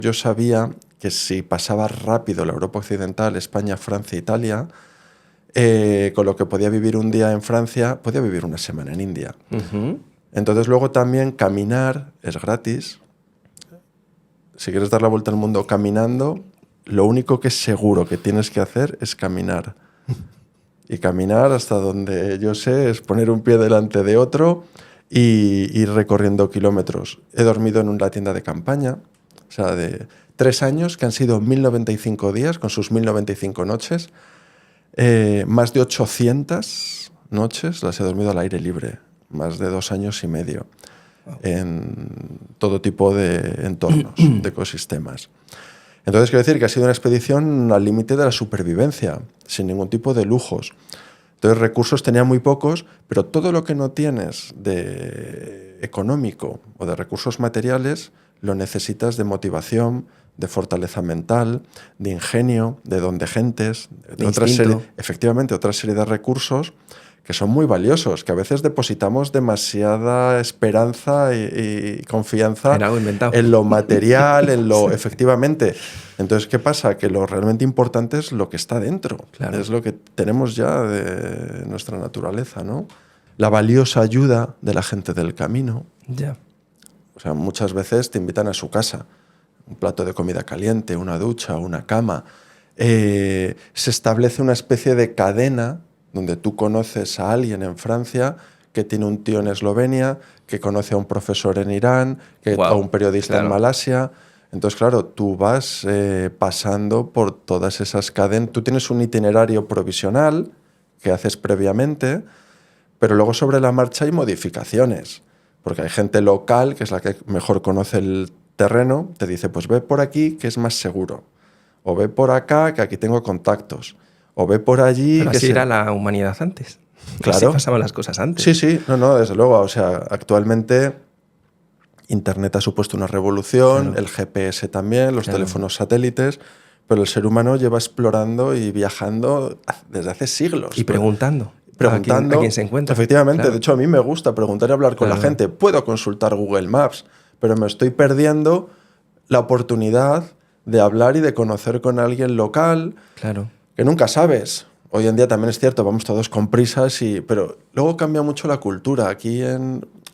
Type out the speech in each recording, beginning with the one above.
Yo sabía que si pasaba rápido la Europa Occidental, España, Francia, Italia, con lo que podía vivir un día en Francia, podía vivir una semana en India. Entonces luego también caminar es gratis. Si quieres dar la vuelta al mundo caminando, lo único que es seguro que tienes que hacer es caminar. Y caminar hasta donde yo sé es poner un pie delante de otro y ir recorriendo kilómetros. He dormido en una tienda de campaña, o sea, de 3 años, que han sido 1095 días, con sus 1095 noches. Más de 800 noches las he dormido al aire libre, más de 2 años y medio, en todo tipo de entornos, de ecosistemas. Entonces, quiero decir que ha sido una expedición al límite de la supervivencia, sin ningún tipo de lujos. Entonces, recursos tenía muy pocos, pero todo lo que no tienes de económico o de recursos materiales lo necesitas de motivación, de fortaleza mental, de ingenio, de don de gentes, de otra serie, efectivamente, otra serie de recursos que son muy valiosos, que a veces depositamos demasiada esperanza y confianza en lo material, en lo sí. Efectivamente. Entonces, ¿qué pasa? Que lo realmente importante es lo que está dentro, claro. Es lo que tenemos ya de nuestra naturaleza, ¿no? La valiosa ayuda de la gente del camino. Ya. O sea, muchas veces te invitan a su casa, un plato de comida caliente, una ducha, una cama. Se establece una especie de cadena donde tú conoces a alguien en Francia que tiene un tío en Eslovenia, que conoce a un profesor en Irán, a un periodista en Malasia. Entonces, claro, tú vas pasando por todas esas cadenas. Tú tienes un itinerario provisional que haces previamente, pero luego sobre la marcha hay modificaciones, porque hay gente local, que es la que mejor conoce el terreno, te dice, pues ve por aquí, que es más seguro. O ve por acá, que aquí tengo contactos. O ve por allí... Pero así era la humanidad antes. Claro. Así pasaban las cosas antes. Sí, sí, no, desde luego. O sea, actualmente Internet ha supuesto una revolución, claro. El GPS también, los teléfonos satélites, pero el ser humano lleva explorando y viajando desde hace siglos. Y preguntando. ¿A quién se encuentra? Efectivamente, claro. De hecho a mí me gusta preguntar y hablar con la gente. Puedo consultar Google Maps, pero me estoy perdiendo la oportunidad de hablar y de conocer con alguien local. Claro. Que nunca sabes. Hoy en día también es cierto, vamos todos con prisas, pero luego cambia mucho la cultura. Aquí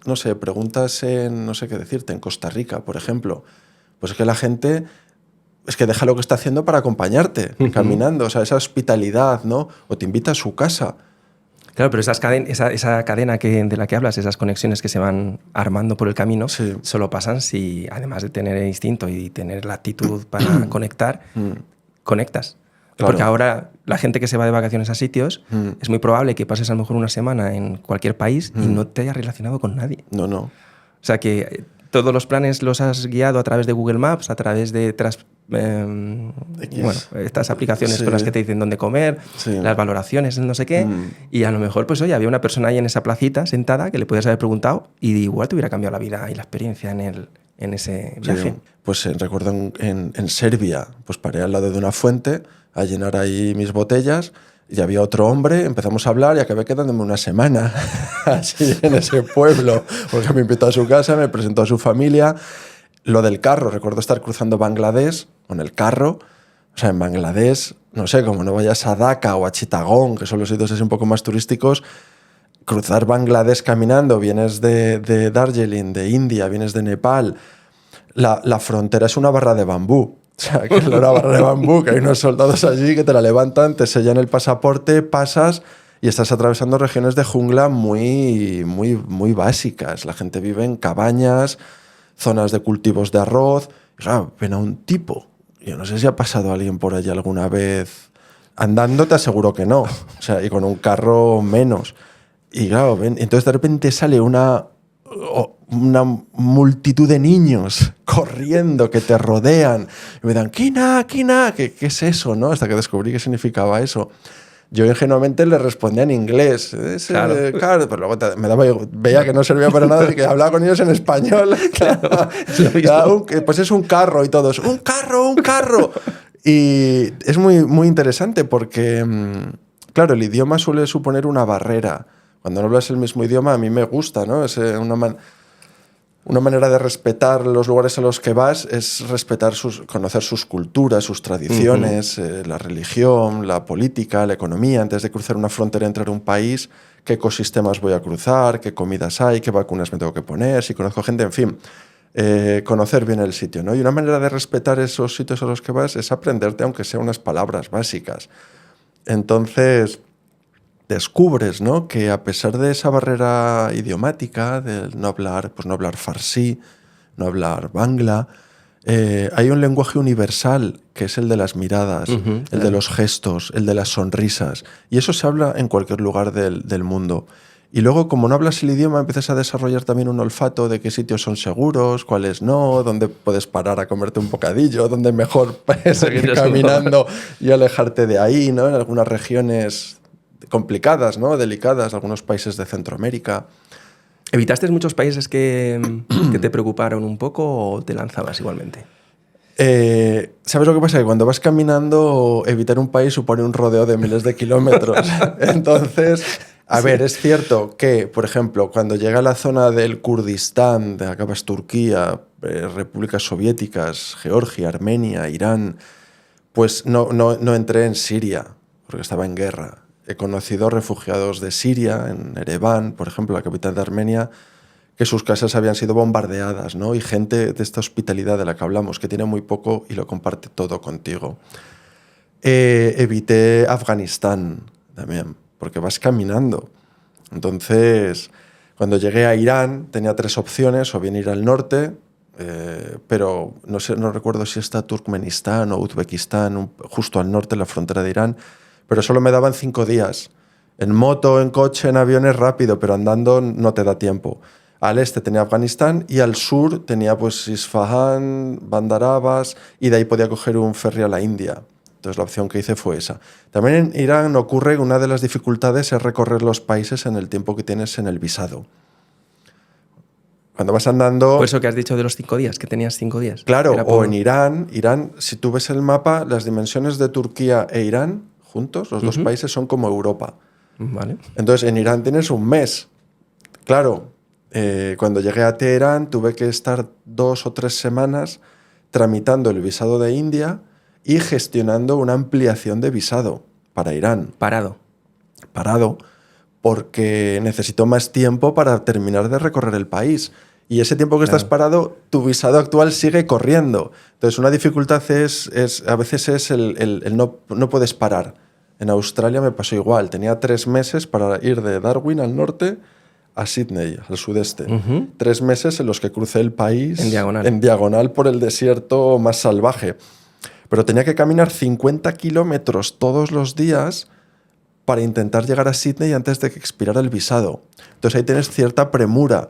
no sé, preguntas no sé qué decirte, en Costa Rica, por ejemplo. Pues es que la gente deja lo que está haciendo para acompañarte, caminando. O sea, esa hospitalidad, ¿no? O te invita a su casa. Claro, pero esa cadena de la que hablas, esas conexiones que se van armando por el camino, solo pasan si, además de tener el instinto y tener la actitud para conectar, conectas. Claro. Porque ahora la gente que se va de vacaciones a sitios, es muy probable que pases a lo mejor una semana en cualquier país y no te hayas relacionado con nadie. No. O sea que todos los planes los has guiado a través de Google Maps, a través de estas aplicaciones con las que te dicen dónde comer, las valoraciones, no sé qué, y a lo mejor, pues oye, había una persona ahí en esa placita sentada que le podías haber preguntado y igual te hubiera cambiado la vida y la experiencia en ese viaje. Pues recuerdo en Serbia, pues paré al lado de una fuente a llenar ahí mis botellas y había otro hombre, empezamos a hablar y acabé quedándome una semana así en ese pueblo, porque me invitó a su casa, me presentó a su familia. Lo del carro, recuerdo estar cruzando Bangladesh con el carro. O sea, en Bangladesh, no sé, como no vayas a Dhaka o a Chittagong, que son los sitios así un poco más turísticos, cruzar Bangladesh caminando, vienes de Darjeeling, de India, vienes de Nepal, la frontera es una barra de bambú. O sea, que es una barra de bambú, que hay unos soldados allí que te la levantan, te sellan el pasaporte, pasas y estás atravesando regiones de jungla muy, muy, muy básicas. La gente vive en cabañas, zonas de cultivos de arroz. Y claro, ven a un tipo. Yo no sé si ha pasado alguien por allí alguna vez. Andando te aseguro que no. O sea, y con un carro menos. Y claro, entonces de repente sale una multitud de niños corriendo que te rodean y me dan Kina, ¿qué es eso? ¿No? Hasta que descubrí qué significaba eso. Yo ingenuamente le respondía en inglés. Claro, pero luego veía que no servía para nada y que hablaba con ellos en español. Claro, pues es un carro y todos, ¡un carro! Y es muy, muy interesante porque, claro, el idioma suele suponer una barrera. Cuando no hablas el mismo idioma, a mí me gusta, ¿no? una manera de respetar los lugares a los que vas es conocer sus culturas, sus tradiciones, la religión, la política, la economía. Antes de cruzar una frontera y entrar a un país, qué ecosistemas voy a cruzar, qué comidas hay, qué vacunas me tengo que poner, si conozco gente, en fin. Conocer bien el sitio, ¿no? Y una manera de respetar esos sitios a los que vas es aprenderte, aunque sea unas palabras básicas. Entonces descubres, ¿no?, que a pesar de esa barrera idiomática, de no hablar farsí, no hablar bangla, hay un lenguaje universal que es el de las miradas, el de los gestos, el de las sonrisas. Y eso se habla en cualquier lugar del mundo. Y luego, como no hablas el idioma, empiezas a desarrollar también un olfato de qué sitios son seguros, cuáles no, dónde puedes parar a comerte un bocadillo, dónde mejor seguir caminando y alejarte de ahí, ¿no? En algunas regiones complicadas, ¿no?, delicadas, algunos países de Centroamérica. ¿Evitaste muchos países que te preocuparon un poco o te lanzabas igualmente? ¿Sabes lo que pasa? Que cuando vas caminando, evitar un país supone un rodeo de miles de kilómetros. Entonces, a ver, es cierto que, por ejemplo, cuando llega a la zona del Kurdistán, de acabas Turquía, repúblicas soviéticas, Georgia, Armenia, Irán, pues no entré en Siria, porque estaba en guerra. He conocido refugiados de Siria, en Ereván, por ejemplo, la capital de Armenia, que sus casas habían sido bombardeadas, ¿no? Y gente de esta hospitalidad de la que hablamos, que tiene muy poco y lo comparte todo contigo. Evité Afganistán también, porque vas caminando. Entonces, cuando llegué a Irán, tenía 3 opciones, o bien ir al norte, pero no recuerdo si está Turkmenistán o Uzbekistán, justo al norte, en la frontera de Irán, pero solo me daban 5 días. En moto, en coche, en avión es rápido, pero andando no te da tiempo. Al este tenía Afganistán y al sur tenía pues Isfahán, Bandar Abbas, y de ahí podía coger un ferry a la India. Entonces la opción que hice fue esa. También en Irán ocurre que una de las dificultades es recorrer los países en el tiempo que tienes en el visado. Cuando vas andando... Por eso que has dicho de los 5 días, que tenías 5 días. Claro, o en Irán, si tú ves el mapa, las dimensiones de Turquía e Irán juntos, los dos países son como Europa. Vale. Entonces en Irán tienes un mes. Claro, cuando llegué a Teherán tuve que estar 2 o 3 semanas tramitando el visado de India y gestionando una ampliación de visado para Irán. Parado, porque necesito más tiempo para terminar de recorrer el país. Y ese tiempo que estás parado, tu visado actual sigue corriendo. Entonces, una dificultad a veces es el no puedes parar. En Australia me pasó igual. Tenía 3 meses para ir de Darwin al norte a Sydney, al sudeste. 3 meses en los que crucé el país en diagonal por el desierto más salvaje. Pero tenía que caminar 50 kilómetros todos los días para intentar llegar a Sydney antes de que expirara el visado. Entonces ahí tienes cierta premura.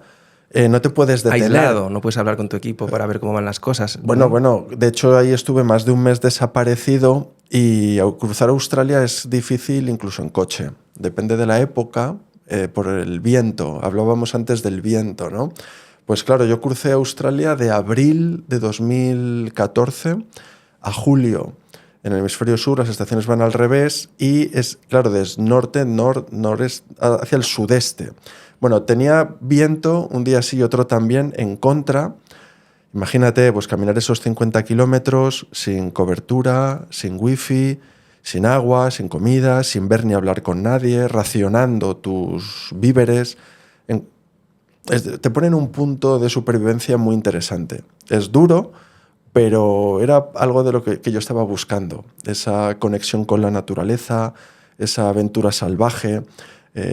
No te puedes detener. Aislado, no puedes hablar con tu equipo para ver cómo van las cosas. Bueno, de hecho ahí estuve más de un mes desaparecido y cruzar Australia es difícil incluso en coche. Depende de la época, por el viento. Hablábamos antes del viento, ¿no? Pues claro, yo crucé Australia de abril de 2014 a julio. En el hemisferio sur las estaciones van al revés y es, claro, desde norte, hacia el sudeste. Bueno, tenía viento un día sí y otro también en contra. Imagínate, pues caminar esos 50 kilómetros sin cobertura, sin wifi, sin agua, sin comida, sin ver ni hablar con nadie, racionando tus víveres. Te ponen un punto de supervivencia muy interesante. Es duro, pero era algo de lo que yo estaba buscando. Esa conexión con la naturaleza, esa aventura salvaje.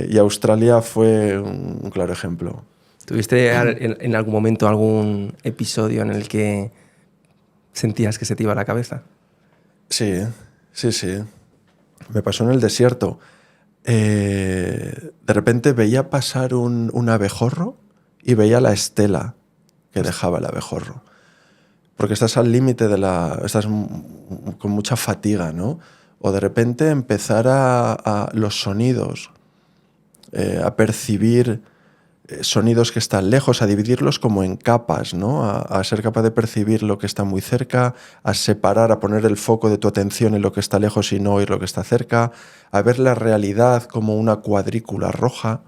Y Australia fue un claro ejemplo. ¿Tuviste en algún momento algún episodio en el que sentías que se te iba la cabeza? Sí. Me pasó en el desierto. De repente veía pasar un abejorro y veía la estela que dejaba el abejorro. Porque estás al límite estás con mucha fatiga, ¿no? O de repente empezar a los sonidos, a percibir sonidos que están lejos, a dividirlos como en capas, ¿no? A ser capaz de percibir lo que está muy cerca, a separar, a poner el foco de tu atención en lo que está lejos y no oír lo que está cerca, a ver la realidad como una cuadrícula roja.